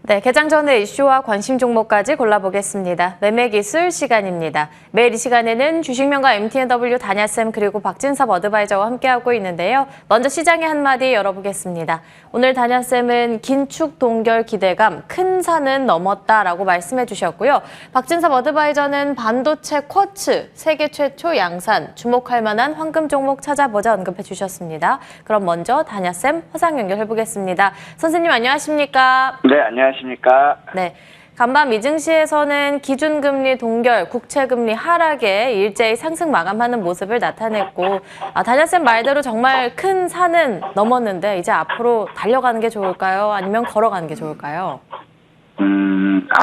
네, 개장 전의 이슈와 관심 종목까지 골라보겠습니다. 매매기술 시간입니다. 매일 이 시간에는 주식명가 MTNW 다냐쌤 그리고 박진섭 어드바이저와 함께하고 있는데요. 먼저 시장의 한마디 열어보겠습니다. 오늘 다냐쌤은 긴축 동결 기대감, 큰 산은 넘었다라고 말씀해 주셨고요. 박진섭 어드바이저는 반도체 쿼츠, 세계 최초 양산, 주목할 만한 황금 종목 찾아보자 언급해 주셨습니다. 그럼 먼저 다냐쌤 화상 연결해보겠습니다. 선생님 안녕하십니까? 네, 안녕하십니까? 네, 간밤 미증시에서는 기준금리 동결, 국채금리 하락에 일제히 상승 마감하는 모습을 나타냈고 다냐쌤 말대로 정말 큰 산은 넘었는데 이제 앞으로 달려가는 게 좋을까요? 아니면 걸어가는 게 좋을까요?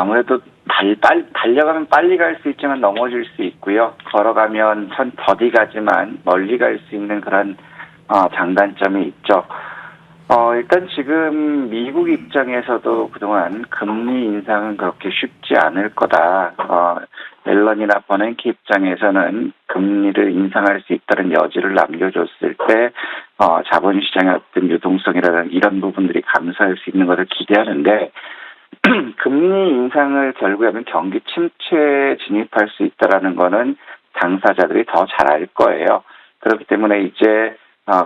아무래도 달려가면 빨리 갈 수 있지만 넘어질 수 있고요. 걸어가면 더디 가지만 멀리 갈 수 있는 그런 장단점이 있죠. 일단 지금 미국 입장에서도 그동안 금리 인상은 그렇게 쉽지 않을 거다. 멜런이나 버냉키 입장에서는 금리를 인상할 수 있다는 여지를 남겨줬을 때 자본시장의 어떤 유동성이라는 이런 부분들이 감소할 수 있는 것을 기대하는데 금리 인상을 결국에 하면 경기 침체에 진입할 수 있다는 거는 당사자들이 더 잘 알 거예요. 그렇기 때문에 이제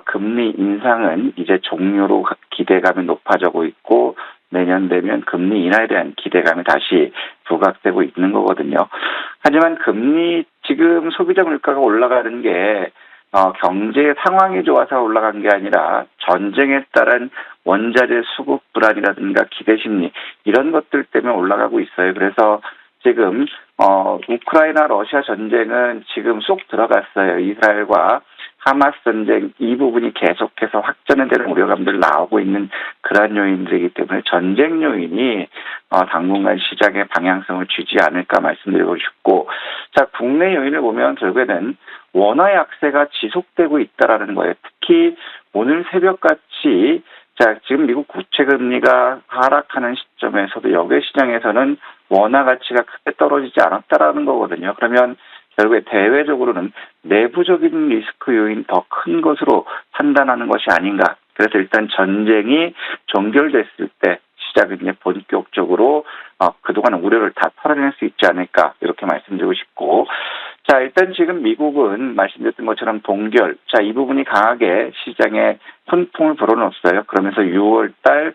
금리 인상은 이제 종료로 기대감이 높아지고 있고 내년 되면 금리 인하에 대한 기대감이 다시 부각되고 있는 거거든요. 하지만 지금 소비자 물가가 올라가는 게 경제 상황이 좋아서 올라간 게 아니라 전쟁에 따른 원자재 수급 불안이라든가 기대 심리 이런 것들 때문에 올라가고 있어요. 그래서 지금 우크라이나 러시아 전쟁은 지금 쏙 들어갔어요. 이스라엘과 하마스 전쟁 이 부분이 계속해서 확전에 대한 우려감들 나오고 있는 그러한 요인들이기 때문에 전쟁 요인이 당분간 시장의 방향성을 주지 않을까 말씀드리고 싶고, 자 국내 요인을 보면 결국에는 원화 약세가 지속되고 있다라는 거예요. 특히 오늘 새벽같이 지금 미국 국채 금리가 하락하는 시점에서도 역외 시장에서는 원화 가치가 크게 떨어지지 않았다라는 거거든요. 그러면 결국에 대외적으로는 내부적인 리스크 요인 더 큰 것으로 판단하는 것이 아닌가. 그래서 일단 전쟁이 종결됐을 때 시작은 이제 본격적으로 그동안 우려를 다 털어낼 수 있지 않을까 이렇게 말씀드리고 싶고, 자 일단 지금 미국은 말씀드렸던 것처럼 동결, 이 부분이 강하게 시장에 훈풍을 불어넣었어요. 그러면서 6월달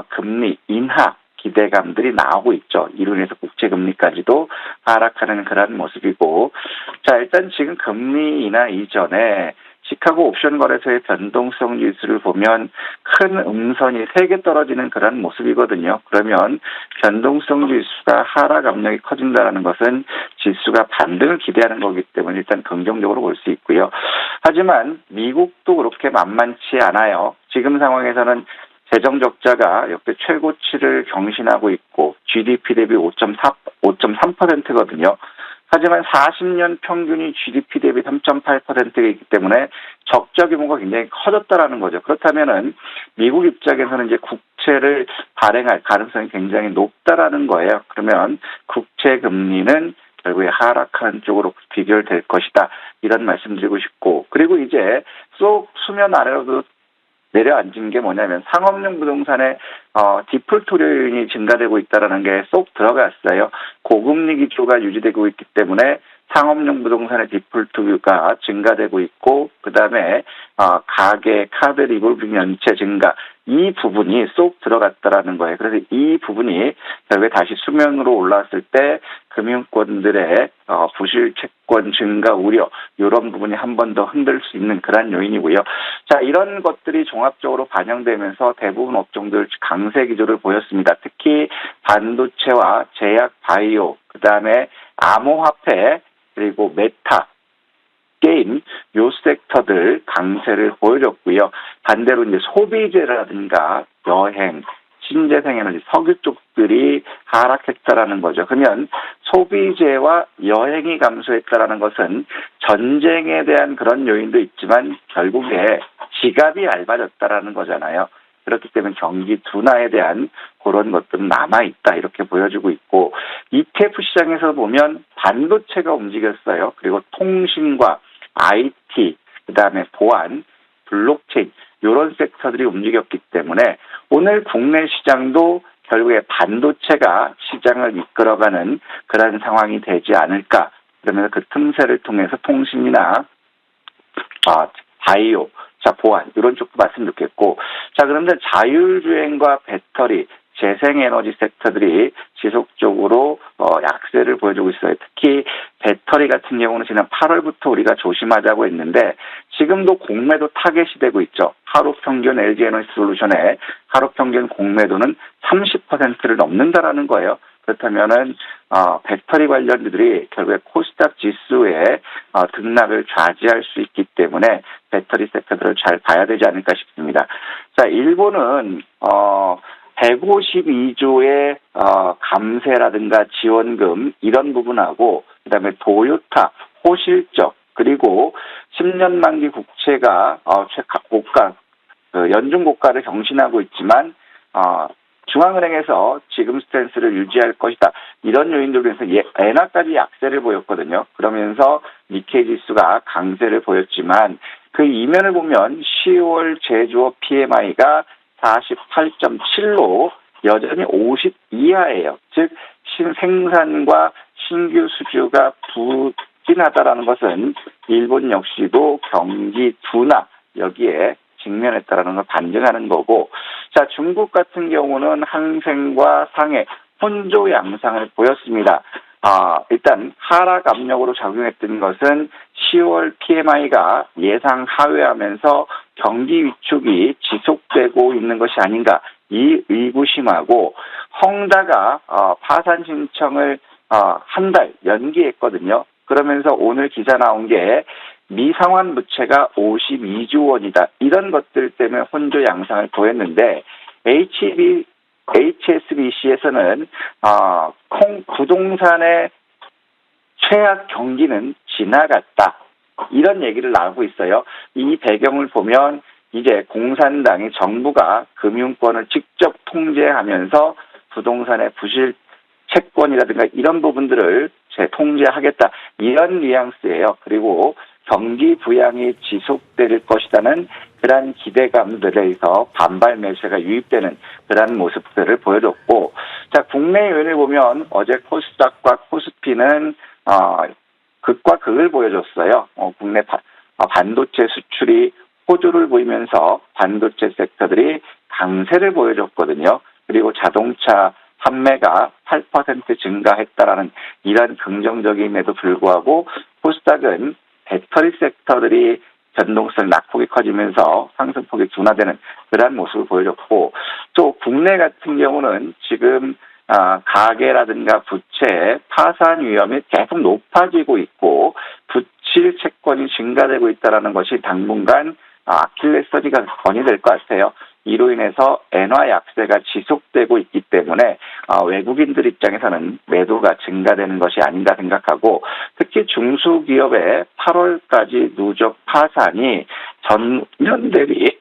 금리 인하 기대감들이 나오고 있죠. 이로 인해서 국채금리까지도 하락하는 그런 모습이고, 자 일단 지금 금리 인하 이전에 시카고 옵션 거래소의 변동성 지수를 보면 큰 음선이 3개 떨어지는 그런 모습이거든요. 그러면 변동성 지수가 하락 압력이 커진다는 것은 지수가 반등을 기대하는 거기 때문에 일단 긍정적으로 볼 수 있고요. 하지만 미국도 그렇게 만만치 않아요. 지금 상황에서는 재정 적자가 역대 최고치를 경신하고 있고 GDP 대비 5.3%거든요. 하지만 40년 평균이 GDP 대비 3.8%이기 때문에 적자 규모가 굉장히 커졌다라는 거죠. 그렇다면은 미국 입장에서는 이제 국채를 발행할 가능성이 굉장히 높다라는 거예요. 그러면 국채 금리는 결국에 하락하는 쪽으로 비결될 것이다. 이런 말씀드리고 싶고, 그리고 이제 쏙 수면 아래로도 내려앉은 게 뭐냐면 상업용 부동산의 디폴트 요인이 증가되고 있다는 게 쏙 들어갔어요. 고금리 기조가 유지되고 있기 때문에 상업용 부동산의 디폴트가 증가되고 있고, 그다음에 가계, 카드 리볼빙 연체 증가 이 부분이 쏙 들어갔다라는 거예요. 그래서 이 부분이 결국에 다시 수면으로 올라왔을 때 금융권들의 부실 채권 증가 우려 이런 부분이 한 번 더 흔들 수 있는 그런 요인이고요. 자 이런 것들이 종합적으로 반영되면서 대부분 업종들 강세 기조를 보였습니다. 특히 반도체와 제약, 바이오, 그다음에 암호화폐 그리고 메타, 게임 요 섹터들 강세를 보여줬고요. 반대로 이제 소비재라든가 여행, 신재생에너지, 석유 쪽들이 하락했다라는 거죠. 그러면 소비재와 여행이 감소했다라는 것은 전쟁에 대한 그런 요인도 있지만 결국에 지갑이 얇아졌다라는 거잖아요. 그렇기 때문에 경기 둔화에 대한 그런 것들은 남아있다 이렇게 보여지고 있고 ETF 시장에서 보면 반도체가 움직였어요. 그리고 통신과 IT, 그다음에 보안, 블록체인 이런 섹터들이 움직였기 때문에 오늘 국내 시장도 결국에 반도체가 시장을 이끌어가는 그런 상황이 되지 않을까. 그러면서 그 틈새를 통해서 통신이나 바이오, 보안 이런 쪽도 봤으면 좋겠고 그런데 자율주행과 배터리, 재생에너지 섹터들이 지속적으로 약세를 보여주고 있어요. 특히 배터리 같은 경우는 지난 8월부터 우리가 조심하자고 했는데 지금도 공매도 타겟이 되고 있죠. 하루 평균 LG에너지솔루션의 하루 평균 공매도는 30%를 넘는다라는 거예요. 그렇다면은 배터리 관련주들이 결국에 코스닥 지수의 등락을 좌지할 수 있기 때문에 배터리 섹터들을 잘 봐야 되지 않을까 싶습니다. 일본은 152조의 감세라든가 지원금 이런 부분하고 그다음에 도요타, 호실적 그리고 10년 만기 국채가 고가 연중 고가를 경신하고 있지만 중앙은행에서 지금 스탠스를 유지할 것이다. 이런 요인들로 해서 엔화까지 약세를 보였거든요. 그러면서 니케이 지수가 강세를 보였지만 그 이면을 보면 10월 제조업 PMI가 48.7로 여전히 50 이하예요. 즉 생산과 신규 수주가 부진하다라는 것은 일본 역시도 경기 둔화 여기에 직면했다라는 걸 반증하는 거고 중국 같은 경우는 항생과 상해 혼조 양상을 보였습니다. 일단 하락 압력으로 작용했던 것은 10월 PMI가 예상 하회하면서 경기 위축이 지속되고 있는 것이 아닌가 이 의구심하고 헝다가 파산 신청을 한 달 연기했거든요. 그러면서 오늘 기사 나온 게 미상환 부채가 52조 원이다. 이런 것들 때문에 혼조 양상을 보였는데 HSBC에서는 부동산의 최악 경기는 지나갔다. 이런 얘기를 나오고 있어요. 이 배경을 보면 이제 공산당이 정부가 금융권을 직접 통제하면서 부동산의 부실 채권이라든가 이런 부분들을 통제하겠다. 이런 뉘앙스예요. 그리고 경기 부양이 지속될 것이라는 그러한 기대감들에서 반발 매수가 유입되는 그러한 모습들을 보여줬고 국내 요인을 보면 어제 코스닥과 코스피는 극과 극을 보여줬어요. 국내 반도체 수출이 호조를 보이면서 반도체 섹터들이 강세를 보여줬거든요. 그리고 자동차 판매가 8% 증가했다라는 이런 긍정적임에도 불구하고 코스닥은 배터리 섹터들이 변동성 낙폭이 커지면서 상승폭이 둔화되는 그러한 모습을 보여줬고 또 국내 같은 경우는 지금 가계라든가 부채 파산 위험이 계속 높아지고 있고 부실 채권이 증가되고 있다는 것이 당분간 아킬레스건이 될 것 같아요. 이로 인해서 엔화 약세가 지속되고 있기 때문에 외국인들 입장에서는 매도가 증가되는 것이 아닌가 생각하고 특히 중소기업의 8월까지 누적 파산이 전년 대비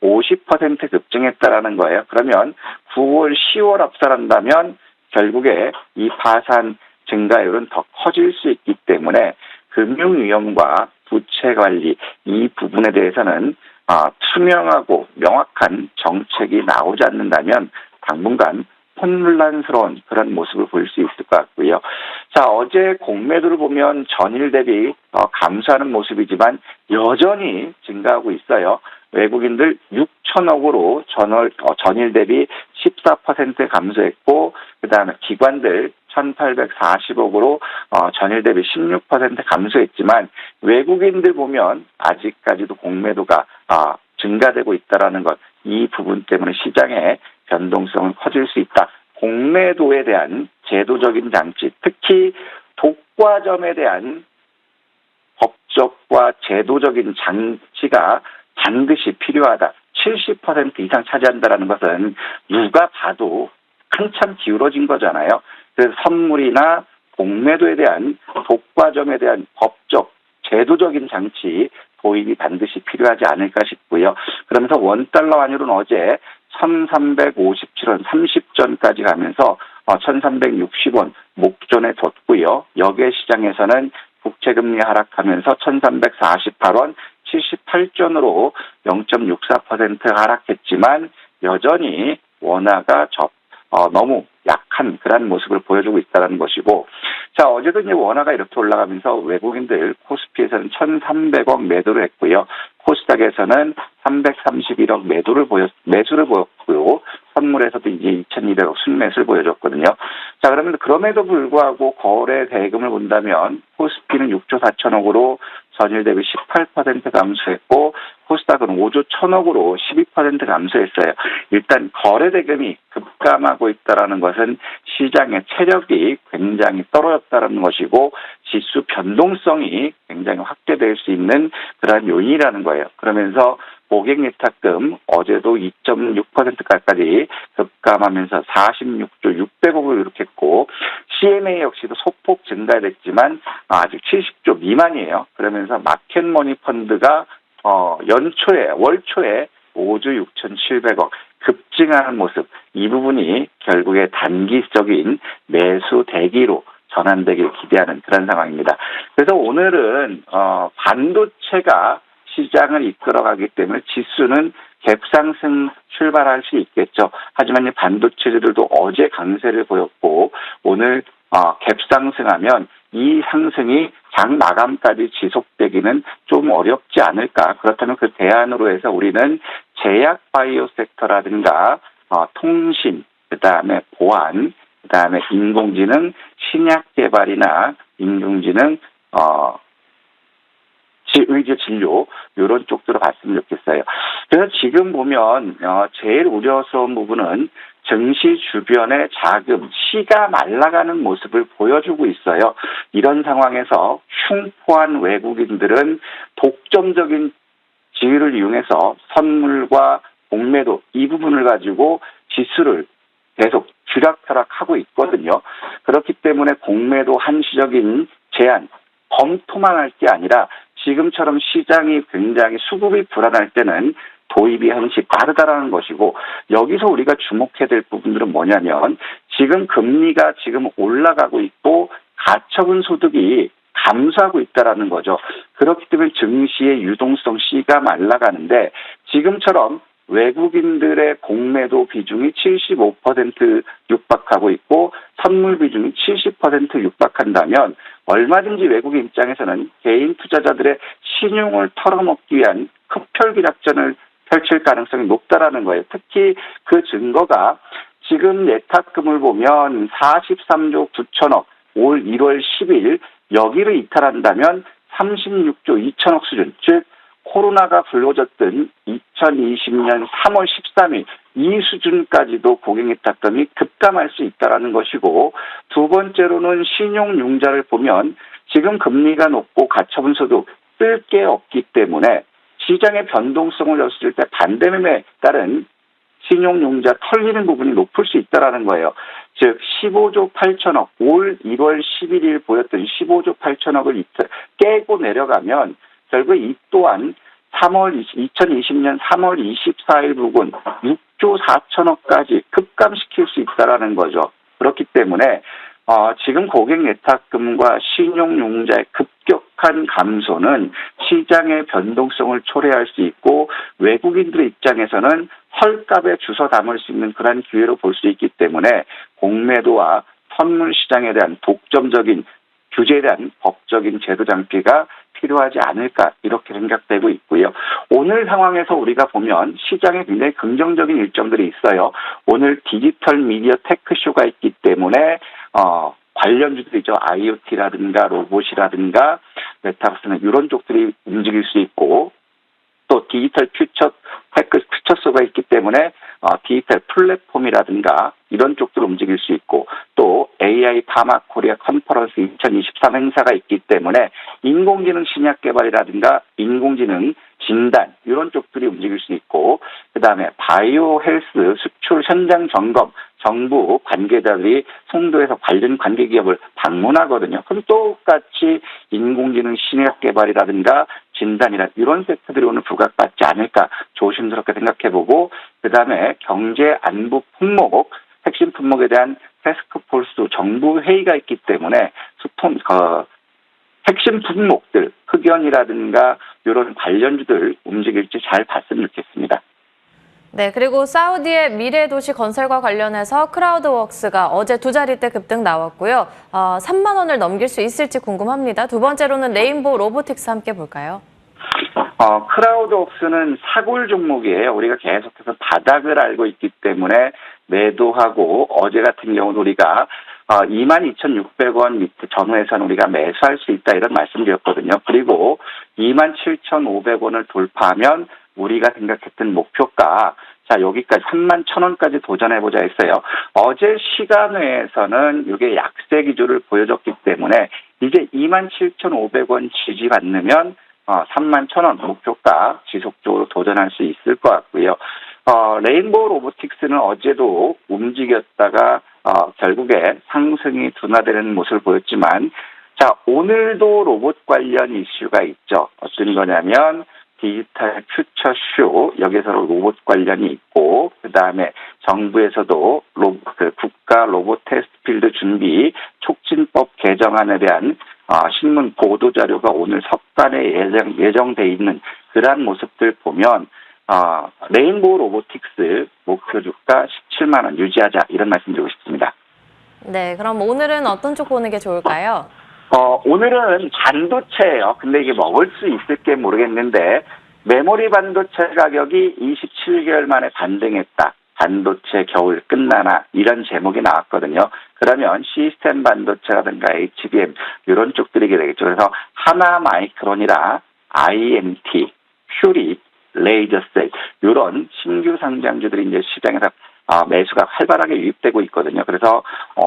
50% 급증했다라는 거예요. 그러면 9월, 10월 합산한다면 결국에 이 파산 증가율은 더 커질 수 있기 때문에 금융위험과 부채 관리 이 부분에 대해서는 투명하고 명확한 정책이 나오지 않는다면 당분간 혼란스러운 그런 모습을 보일 수 있을 것 같고요. 어제 공매도를 보면 전일 대비 감소하는 모습이지만 여전히 증가하고 있어요. 외국인들 6천억으로 전일 대비 14% 감소했고 그다음에 기관들 1,840억으로 전일 대비 16% 감소했지만 외국인들 보면 아직까지도 공매도가 증가되고 있다라는 것, 이 부분 때문에 시장의 변동성은 커질 수 있다. 공매도에 대한 제도적인 장치, 특히 독과점에 대한 법적과 제도적인 장치가 반드시 필요하다. 70% 이상 차지한다는 것은 누가 봐도 한참 기울어진 거잖아요. 그래서 선물이나 공매도에 대한 독과점에 대한 법적, 제도적인 장치 도입이 반드시 필요하지 않을까 싶고요. 그러면서 원달러 환율은 어제 1357원 30전까지 가면서 1360원 목전에 뒀고요. 여객 시장에서는 국채금리 하락하면서 1348원 78전으로 0.64% 하락했지만 여전히 원화가 너무 약한 그런 모습을 보여주고 있다는 것이고, 자, 어제도 이제 원화가 이렇게 올라가면서 외국인들 코스피에서는 1,300억 매도를 했고요. 코스닥에서는 331억 매수를 보였고요. 선물에서도 이제 2,200억 순매수를 보여줬거든요. 자, 그러면 그럼에도 불구하고 거래 대금을 본다면 코스피는 6조 4천억으로 전일 대비 18% 감소했고, 코스닥은 5조 1천억으로 12% 감소했어요. 일단 거래 대금이 급감하고 있다는 것은 시장의 체력이 굉장히 떨어졌다는 것이고, 지수 변동성이 굉장히 확대될 수 있는 그러한 요인이라는 거예요. 그러면서 고객 예탁금 어제도 2.6%까지 급감하면서 46조 600억을 기록했고, CMA 역시도 소폭 증가됐지만 아직 70조 미만이에요. 그러면서 마켓머니 펀드가 월초에 5조 6,700억 급증하는 모습, 이 부분이 결국에 단기적인 매수 대기로 전환되길 기대하는 그런 상황입니다. 그래서 오늘은 반도체가 시장을 이끌어가기 때문에 지수는 갭상승 출발할 수 있겠죠. 하지만 이 반도체들도 어제 강세를 보였고, 오늘 갭상승하면 이 상승이 장 마감까지 지속되기는 좀 어렵지 않을까. 그렇다면 그 대안으로 해서 우리는 제약 바이오 섹터라든가 통신, 그다음에 보안, 그다음에 인공지능, 신약 개발이나 인공지능 의료 진료 이런 쪽들로 봤으면 좋겠어요. 그래서 지금 보면 제일 우려스러운 부분은 증시 주변의 자금, 시가 말라가는 모습을 보여주고 있어요. 이런 상황에서 흉포한 외국인들은 독점적인 지위를 이용해서 선물과 공매도 이 부분을 가지고 지수를 계속 쥐락펴락하고 있거든요. 그렇기 때문에 공매도 한시적인 제한, 검토만 할 게 아니라 지금처럼 시장이 굉장히 수급이 불안할 때는 도입이 한시 빠르다라는 것이고, 여기서 우리가 주목해야 될 부분들은 뭐냐면 지금 금리가 지금 올라가고 있고 가처분 소득이 감소하고 있다라는 거죠. 그렇기 때문에 증시의 유동성 C가 말라가는데, 지금처럼 외국인들의 공매도 비중이 75% 육박하고 있고 선물 비중이 70% 육박한다면 얼마든지 외국인 입장에서는 개인 투자자들의 신용을 털어먹기 위한 흡혈귀 작전을 펼칠 가능성이 높다라는 거예요. 특히 그 증거가 지금 예탁금을 보면 43조 9천억, 올 1월 10일 여기를 이탈한다면 36조 2천억 수준, 즉 코로나가 불거졌던 2020년 3월 13일 이 수준까지도 고객 예탁금이 급감할 수 있다는 것이고, 두 번째로는 신용융자를 보면 지금 금리가 높고 가처분 소득 쓸 게 없기 때문에 시장의 변동성을 였을 때 반대매매에 따른 신용융자 털리는 부분이 높을 수 있다는 거예요. 즉 15조 8천억, 올 1월 11일 보였던 15조 8천억을 깨고 내려가면 결국 이 또한 2020년 3월 24일 부근 6조 4천억까지 급감시킬 수 있다는 거죠. 그렇기 때문에 지금 고객 예탁금과 신용융자의 급격한 감소는 시장의 변동성을 초래할 수 있고, 외국인들의 입장에서는 헐값에 주워 담을 수 있는 그런 기회로 볼 수 있기 때문에 공매도와 선물 시장에 대한 독점적인 규제에 대한 법적인 제도 장치가 필요하지 않을까 이렇게 생각되고 있고요. 오늘 상황에서 우리가 보면 시장에 굉장히 긍정적인 일정들이 있어요. 오늘 디지털 미디어 테크쇼가 있기 때문에 관련주들이죠. IoT라든가 로봇이라든가 메타버스는 이런 쪽들이 움직일 수 있고, 또 디지털 퓨처쇼가 있기 때문에 디지털 플랫폼이라든가 이런 쪽들 움직일 수 있고, 또 AI 파마 코리아 컨퍼런스 2023 행사가 있기 때문에 인공지능 신약 개발이라든가 인공지능 진단 이런 쪽들이 움직일 수 있고, 그다음에 바이오 헬스 수출 현장 점검, 정부 관계자들이 송도에서 관련 관계 기업을 방문하거든요. 그럼 똑같이 인공지능 신약 개발이라든가 진단이나 이런 섹터들이 오늘 부각받지 않을까 조심스럽게 생각해보고, 그다음에 경제 안보 품목, 핵심 품목에 대한 태스크포스 정부 회의가 있기 때문에 핵심 품목들, 흑연이라든가 이런 관련주들 움직일지 잘 봤으면 좋겠습니다. 네, 그리고 사우디의 미래도시 건설과 관련해서 크라우드웍스가 어제 2자릿대 급등 나왔고요. 3만 원을 넘길 수 있을지 궁금합니다. 두 번째로는 레인보우 로보틱스 함께 볼까요? 크라우드웍스는 사골 종목이에요. 우리가 계속해서 바닥을 알고 있기 때문에 매도하고 어제 같은 경우는 우리가 22,600원 밑에 전후에서는 우리가 매수할 수 있다 이런 말씀드렸거든요. 그리고 27,500원을 돌파하면 우리가 생각했던 목표가 자 여기까지 31,000원까지 도전해보자 했어요. 어제 시간외에서는 이게 약세 기조를 보여줬기 때문에 이제 27,500원 지지받으면 31,000원 목표가 지속적으로 도전할 수 있을 것 같고요. 레인보우 로보틱스는 어제도 움직였다가 결국에 상승이 둔화되는 모습을 보였지만 자 오늘도 로봇 관련 이슈가 있죠. 어떤 거냐면 디지털 퓨처쇼 여기서 로봇 관련이 있고 그다음에 정부에서도 국가 로봇 테스트 필드 준비 촉진법 개정안에 대한 신문 보도 자료가 오늘 석간에 예정돼 있는 그러한 모습들 보면 레인보우 로보틱스 목표 주가 17만 원 유지하자 이런 말씀드리고 싶습니다. 네, 그럼 오늘은 어떤 쪽 보는 게 좋을까요? 오늘은 반도체예요. 근데 이게 먹을 수 있을지 모르겠는데 메모리 반도체 가격이 27개월 만에 반등했다. 반도체 겨울 끝나나 이런 제목이 나왔거든요. 그러면 시스템 반도체라든가 HBM 이런 쪽들이 되겠죠. 그래서 하나마이크론이라 IMT, 퓨리, 레이저셀 이런 신규 상장주들이 이제 시장에서 매수가 활발하게 유입되고 있거든요. 그래서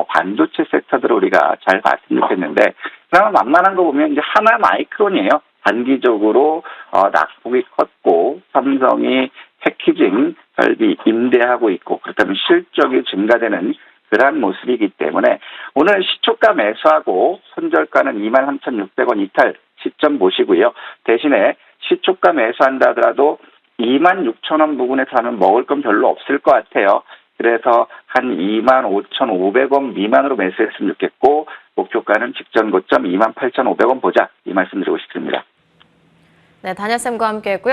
반도체 섹터들을 우리가 잘 봤으면 좋겠는데 그나마 만만한 거 보면 이제 하나마이크론이에요. 단기적으로 낙폭이 컸고 삼성이 패키징 설비 임대하고 있고 그렇다면 실적이 증가되는 그러한 모습이기 때문에 오늘 시초가 매수하고 손절가는 23,600원 이탈 시점 보시고요. 대신에 시초가 매수한다 하더라도 26,000원 부근에서 하면 먹을 건 별로 없을 것 같아요. 그래서 한 25,500원 미만으로 매수했으면 좋겠고 목표가는 직전 고점 28,500원 보자 이 말씀드리고 싶습니다. 네, 다니엘쌤과 함께 했고요.